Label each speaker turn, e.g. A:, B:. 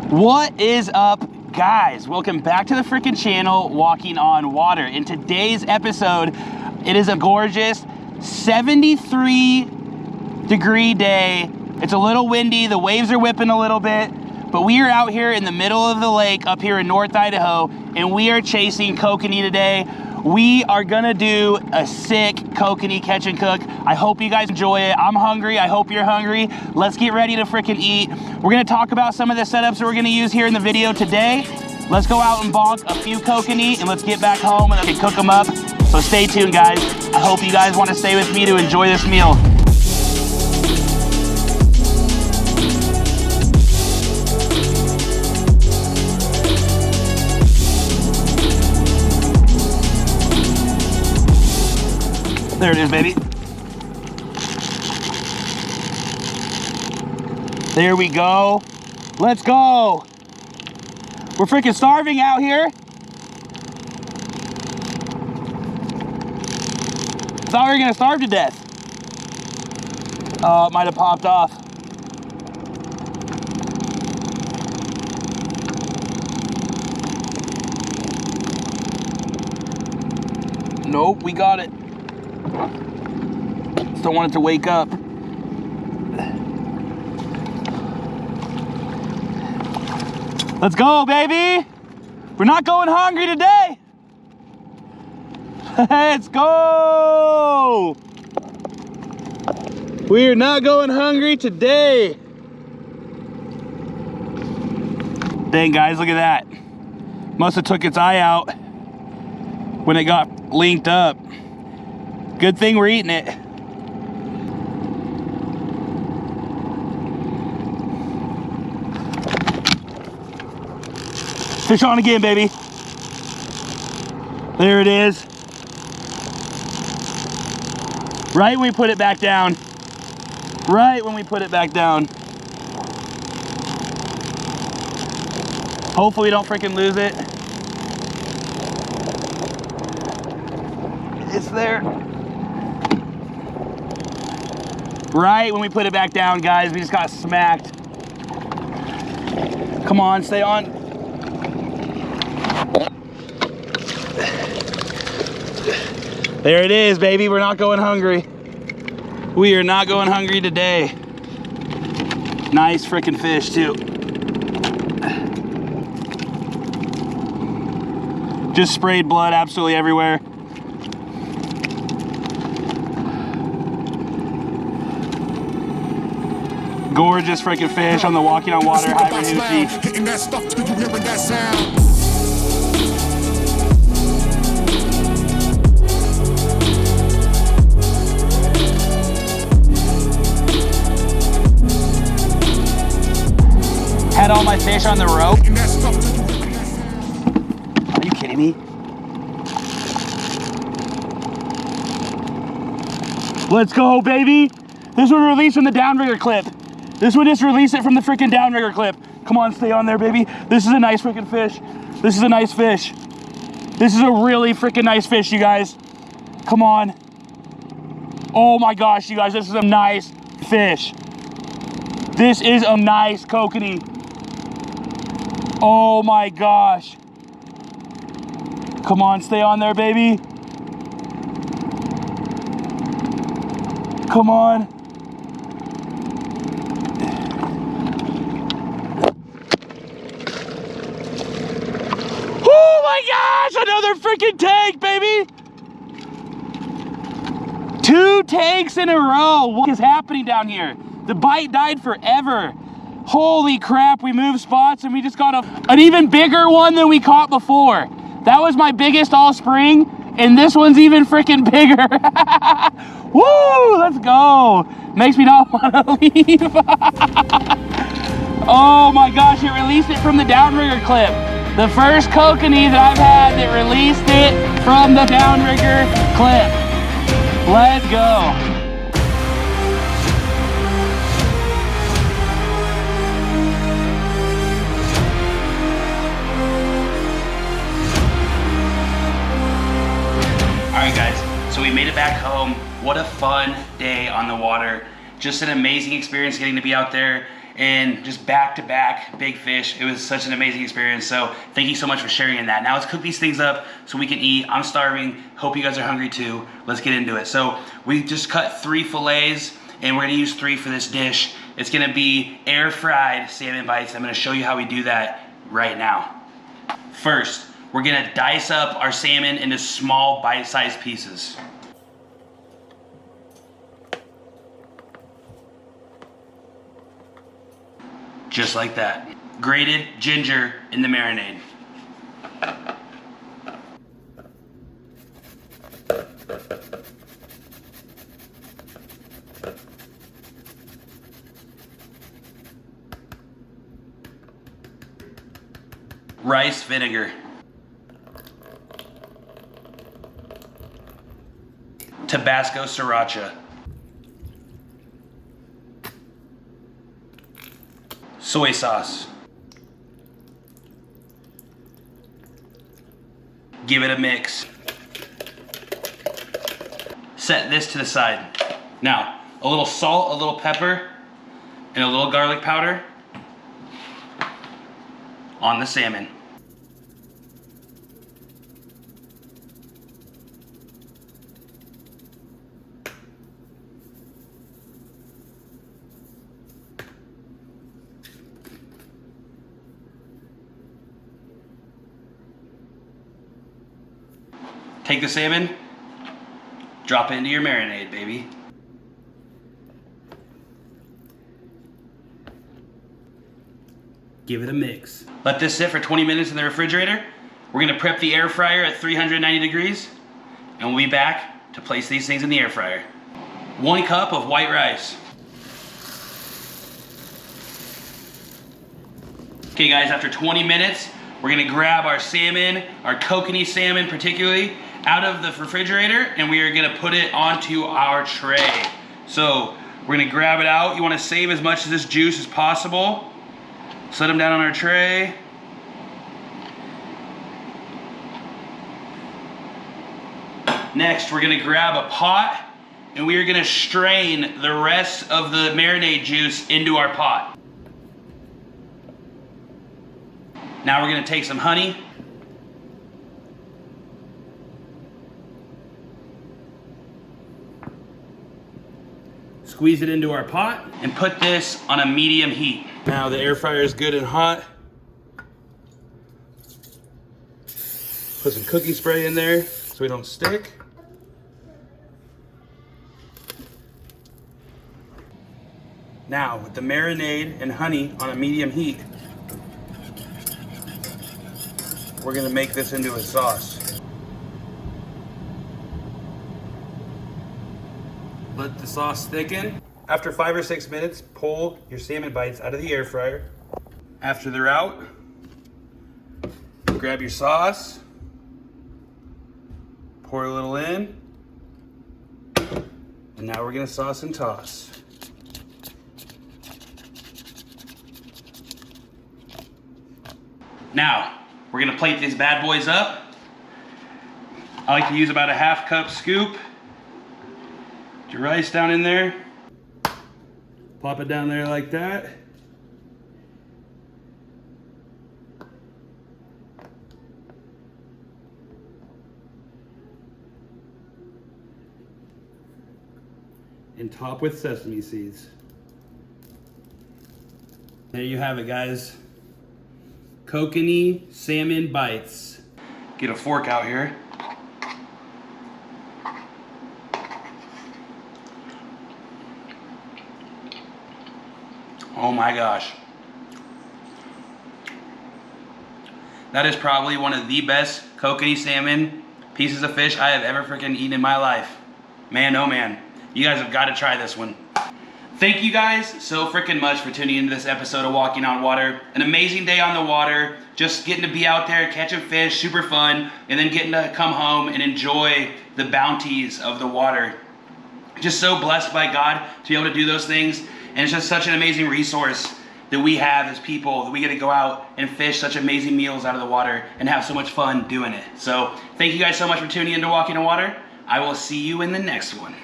A: What is up, guys? Welcome back to the freaking channel, Walking on Water. In today's episode, it is a gorgeous 73-degree day. It's a little windy, the waves are whipping a little bit, but we are out here in the middle of the lake up here in North Idaho, and we are chasing kokanee today. We are gonna do a sick kokanee catch and cook. I hope you guys enjoy it. I'm hungry, I hope you're hungry. Let's get ready to freaking eat. We're gonna talk about some of the setups that we're gonna use here in the video today. Let's go out and bonk a few kokanee and let's get back home and cook them up. So stay tuned, guys. I hope you guys wanna stay with me to enjoy this meal. There it is, baby. There we go. Let's go. We're freaking starving out here. Thought we were gonna starve to death. Oh, it might have popped off. Nope, we got it. Just don't want it to wake up. Let's go, baby. We're not going hungry today. Let's go. We're not going hungry today. Dang, guys, look at that. Must have took its eye out when it got linked up. Good thing we're eating it. Fish on again, baby. There it is. Right when we put it back down. Right when we put it back down. Hopefully we don't freaking lose it. It's there. Right when we put it back down, guys, we just got smacked. Come on, stay on. There it is, baby. We're not going hungry. We are not going hungry today. Nice freaking fish, too. Just sprayed blood absolutely everywhere. Gorgeous freaking fish on the Walking on Water high Renucci.
B: Hitting that stuff till you hearing that sound.
A: Had all my fish on the rope. Are you kidding me? Let's go, baby. This one released from the downrigger clip. This one just released it from the freaking downrigger clip. Come on, stay on there, baby. This is a nice freaking fish. This is a nice fish. This is a really freaking nice fish, you guys. Come on. Oh my gosh, you guys, this is a nice fish. This is a nice kokanee. Oh my gosh. Come on, stay on there, baby. Come on. Oh my gosh, another freaking tank, baby. 2 tanks in a row. What is happening down here? The bite died forever. Holy crap, we moved spots and we just got an even bigger one than we caught before. That was my biggest all spring, and this one's even freaking bigger. Woo, let's go. Makes me not want to leave. Oh my gosh, it released it from the downrigger clip. The first kokanee that I've had that released it from the downrigger clip. Let's go. All right, guys, so we made it back home. What a fun day on the water. Just an amazing experience getting to be out there and just back-to-back big fish. It was such an amazing experience. So thank you so much for sharing in that. Now let's cook these things up so we can eat. I'm starving. Hope you guys are hungry too. Let's get into it. So we just cut 3 fillets, and we're gonna use 3 for this dish. It's gonna be air-fried salmon bites. I'm gonna show you how we do that right now. First, we're gonna dice up our salmon into small bite-sized pieces. Just like that. Grated ginger in the marinade. Rice vinegar. Tabasco sriracha. Soy sauce. Give it a mix. Set this to the side. Now, a little salt, a little pepper, and a little garlic powder on the salmon. Take the salmon, drop it into your marinade, baby. Give it a mix. Let this sit for 20 minutes in the refrigerator. We're gonna prep the air fryer at 390 degrees, and we'll be back to place these things in the air fryer. 1 cup of white rice. Okay guys, after 20 minutes, we're gonna grab our salmon, our Kokanee salmon particularly, out of the refrigerator, and we are gonna put it onto our tray. So we're gonna grab it out. You wanna save as much of this juice as possible. Set them down on our tray. Next, we're gonna grab a pot, and we are gonna strain the rest of the marinade juice into our pot. Now we're gonna take some honey. Squeeze it into our pot and put this on a medium heat. Now the air fryer is good and hot. Put some cooking spray in there so we don't stick. Now with the marinade and honey on a medium heat, we're gonna make this into a sauce. Let the sauce thicken. After 5 or 6 minutes, pull your salmon bites out of the air fryer. After they're out, grab your sauce, pour a little in, and now we're gonna sauce and toss. Now, we're gonna plate these bad boys up. I like to use about a 1/2 cup scoop. Put your rice down in there. Plop it down there like that. And top with sesame seeds. There you have it, guys. Kokanee salmon bites. Get a fork out here. Oh my gosh. That is probably one of the best Kokanee salmon pieces of fish I have ever freaking eaten in my life. Man, oh man. You guys have got to try this one. Thank you guys so freaking much for tuning into this episode of Walking on Water. An amazing day on the water. Just getting to be out there, catching fish, super fun. And then getting to come home and enjoy the bounties of the water. Just so blessed by God to be able to do those things. And it's just such an amazing resource that we have as people, that we get to go out and fish such amazing meals out of the water and have so much fun doing it. So thank you guys so much for tuning into Walking on Water. I will see you in the next one.